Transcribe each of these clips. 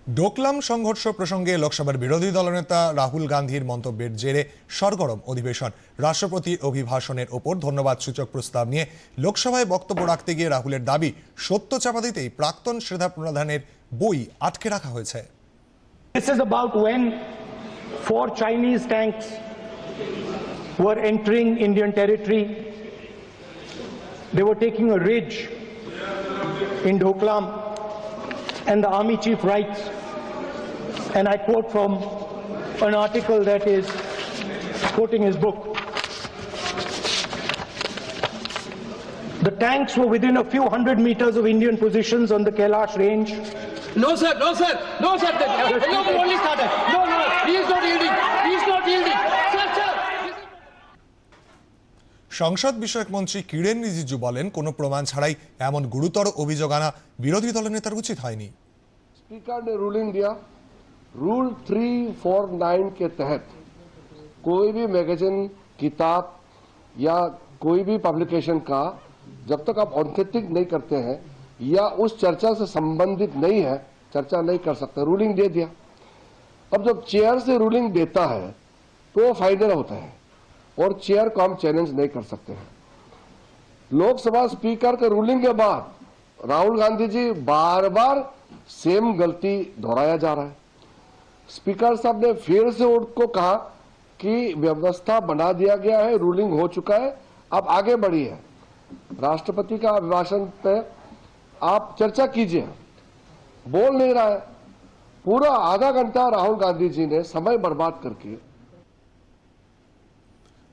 ডোকলাম সংঘর্ষ প্রসঙ্গে লোকসভার বিরোধী দলনেতা রাহুল গান্ধীর মন্তব্যের জেরে সরগরম অধিবেশন। রাষ্ট্রপতির অভিভাষণের ওপর ধন্যবাদ সূচক প্রস্তাব নিয়ে লোকসভায় বক্তব্য রাখতে গিয়ে রাহুলের দাবি, সত্য চাপা দিতেই প্রাক্তন সেনা প্রধানের বই আটকে রাখা হয়েছে। This is about when 4 Chinese tanks were entering Indian territory. They were taking a ridge in Doklam, and the army chief writes, and I quote from an article that is quoting his book, "The tanks were within a few hundred meters of Indian positions on the Kailash range." No, sir. No, sir. No, sir. No, only started. No, he is not yielding. He is not yielding. Sir. সংসদ বিষয়ক মন্ত্রী কিরেন রিজিজু বলেন, কোনো প্রমাণ ছাড়াই এমন গুরুতর অভিযোগ আনা বিরোধী দলনেতার উচিত হয়নি। स्पीकर ने रूलिंग दिया, रूल 349 के तहत कोई भी मैगजीन, किताब या कोई भी पब्लिकेशन का जब तक आप ऑथेंटिक नहीं करते हैं या उस चर्चा से संबंधित नहीं है, चर्चा नहीं कर सकते। रूलिंग दे दिया। अब जब चेयर से रूलिंग देता है तो वो फाइनल होता है और चेयर को हम चैलेंज नहीं कर सकते हैं। लोकसभा स्पीकर के रूलिंग के बाद राहुल गांधी जी बार बार सेम गलती दोहराया जा रहा है। स्पीकर साहब ने फिर से उनको कहा कि व्यवस्था बना दिया गया है, रूलिंग हो चुका है, अब आगे बढ़ी है। राष्ट्रपति का अभिभाषण पे आप चर्चा कीजिए, बोल नहीं रहा है। पूरा आधा घंटा राहुल गांधी जी ने समय बर्बाद करके।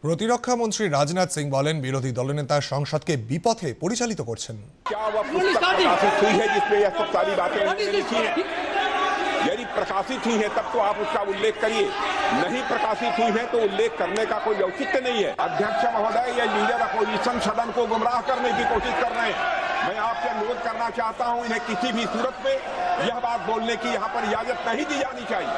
প্রতিরক্ষা মন্ত্রী রাজনাথ সিং বলেন, বিরোধী দলনেতা সংসদকে বিপথে পরিচালিত করছেন। क्या वह पुस्तक प्रकाशित हुई है जिसमें यह सब सारी बातें उन्होंने लिखी हैं? यदि प्रकाशित हुई है तब तो आप उसका उल्लेख करिए, नहीं प्रकाशित हुई है तो उल्लेख करने का कोई औचित्य नहीं है। अध्यक्ष महोदय या लीडर अपोजिशन सदन को गुमराह करने की कोशिश कर रहे हैं। मैं आपसे अनुरोध करना चाहता हूं, इन्हें किसी भी सूरत में यह बात बोलने की यहां पर इजाजत नहीं दी जानी चाहिए।